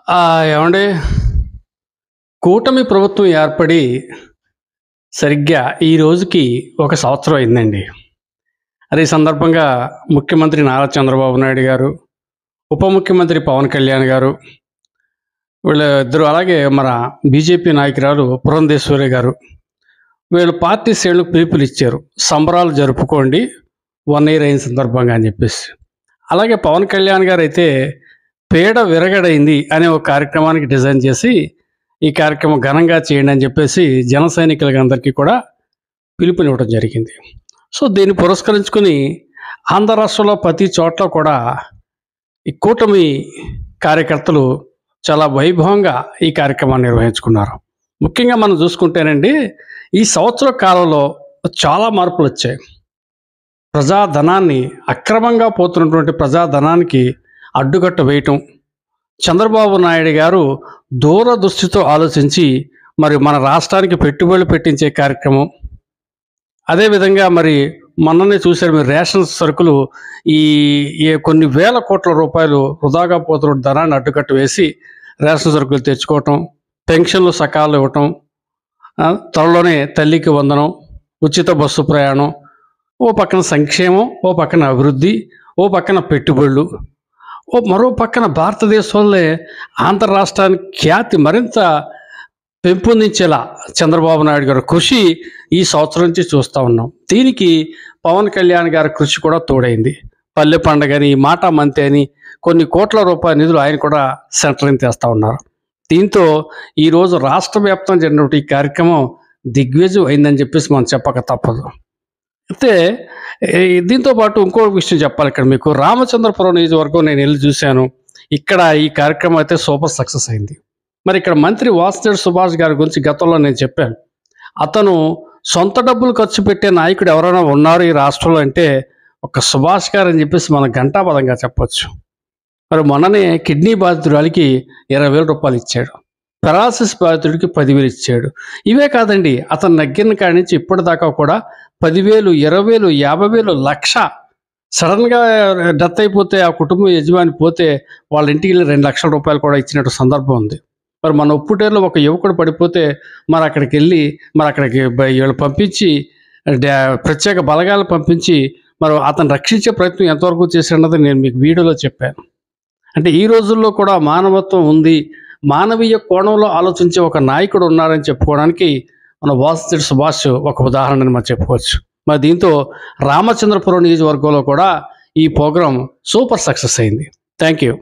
ఏమండి, కూటమి ప్రభుత్వం ఏర్పడి సరిగ్గా ఈ రోజుకి ఒక సంవత్సరం అయిందండి. అదే సందర్భంగా ముఖ్యమంత్రి నారా చంద్రబాబు నాయుడు గారు, ఉప ముఖ్యమంత్రి పవన్ కళ్యాణ్ గారు, వీళ్ళిద్దరూ అలాగే మన బీజేపీ నాయకురాలు పురంధేశ్వరి గారు, వీళ్ళు పార్టీ శ్రేణులకు పిలుపునిచ్చారు. సంబరాలు జరుపుకోండి 1 ఇయర్ అయిన సందర్భంగా అని చెప్పేసి. అలాగే పవన్ కళ్యాణ్ గారు అయితే పేడ విరగడైంది అనే ఒక కార్యక్రమానికి డిజైన్ చేసి ఈ కార్యక్రమం ఘనంగా చేయండి అని చెప్పేసి జన సైనికులకి అందరికీ కూడా పిలుపునివ్వడం జరిగింది. సో దీన్ని పురస్కరించుకుని ఆంధ్ర రాష్ట్రంలో ప్రతి చోట్ల కూడా ఈ కూటమి కార్యకర్తలు చాలా వైభవంగా ఈ కార్యక్రమాన్ని నిర్వహించుకున్నారు. ముఖ్యంగా మనం చూసుకుంటేనండి, ఈ సంవత్సర కాలంలో చాలా మార్పులు వచ్చాయి. ప్రజాధనాన్ని అక్రమంగా పోతున్నటువంటి ప్రజాధనానికి అడ్డుకట్ట వేయటం, చంద్రబాబు నాయుడు గారు దూరదృష్టితో ఆలోచించి మరి మన రాష్ట్రానికి పెట్టుబడులు పెట్టించే కార్యక్రమం. అదేవిధంగా మరి మొన్ననే చూశారు మీరు, రేషన్ సరుకులు కొన్ని వేల కోట్ల రూపాయలు వృధాగా పోతున్న ధనాన్ని అడ్డుకట్ట వేసి రేషన్ సరుకులు తెచ్చుకోవటం, పెన్షన్లు సకాలంలో ఇవ్వటం, త్వరలోనే తల్లికి వందనం, ఉచిత బస్సు ప్రయాణం, ఓ పక్కన సంక్షేమం, ఓ పక్కన అభివృద్ధి, ఓ పక్కన పెట్టుబడులు, మరో పక్కన భారతదేశంలో ఆంధ్ర రాష్ట్రానికి ఖ్యాతి మరింత పెంపొందించేలా చంద్రబాబు నాయుడు గారి కృషి ఈ సంవత్సరం నుంచి చూస్తూ ఉన్నాం. దీనికి పవన్ కళ్యాణ్ గారి కృషి కూడా తోడైంది. పల్లె పండుగని, మాట మంతే అని కొన్ని కోట్ల రూపాయల నిధులు ఆయన కూడా సెంటరింగ్ చేస్తూ ఉన్నారు. దీంతో ఈరోజు రాష్ట్ర వ్యాప్తంగా జరిగినటువంటి ఈ కార్యక్రమం దిగ్విజయం అయిందని చెప్పేసి మనం చెప్పక తప్పదు. అయితే దీంతో పాటు ఇంకో విషయం చెప్పాలి. ఇక్కడ మీకు రామచంద్రపురం నియోజకవర్గం నేను వెళ్ళి చూశాను. ఇక్కడ ఈ కార్యక్రమం అయితే సూపర్ సక్సెస్ అయింది. మరి ఇక్కడ మంత్రి వాసుదేవ్ సుభాష్ గారి గురించి గతంలో నేను చెప్పాను. అతను సొంత డబ్బులు ఖర్చు పెట్టే నాయకుడు ఎవరైనా ఉన్నారు ఈ రాష్ట్రంలో అంటే ఒక సుభాష్ గారు అని చెప్పేసి మనం ఘంటాపదంగా చెప్పొచ్చు. మరి మొన్ననే కిడ్నీ బాధితురాలికి 20,000 రూపాయలు ఇచ్చాడు. పెరాలసిస్ బాధితుడికి 10,000 ఇచ్చాడు. ఇవే కాదండి, అతను నగ్గిన కాడి నుంచి ఇప్పటిదాకా కూడా 10,000, 20,000, 50,000, 1,00,000 సడన్గా డెత్ అయిపోతే, ఆ కుటుంబం యజమాని పోతే వాళ్ళ ఇంటికి వెళ్ళి 2,00,000 రూపాయలు కూడా ఇచ్చినట్టు సందర్భం ఉంది. మరి మన ఉప్పుటేరులో ఒక యువకుడు పడిపోతే మరి అక్కడికి వెళ్ళి వీళ్ళు పంపించి ప్రత్యేక బలగాలు పంపించి మరి అతను రక్షించే ప్రయత్నం ఎంతవరకు చేశాడన్నది నేను మీకు వీడియోలో చెప్పాను. అంటే ఈ రోజుల్లో కూడా మానవత్వం ఉంది, మానవీయ కోణంలో ఆలోచించే ఒక నాయకుడు ఉన్నారని చెప్పుకోవడానికి మన వాసుదేవ్ సుభాష్ ఒక ఉదాహరణని మనం చెప్పుకోవచ్చు. మరి దీంతో రామచంద్రపురం నియోజకవర్గంలో కూడా ఈ ప్రోగ్రాం సూపర్ సక్సెస్ అయింది. Thank you.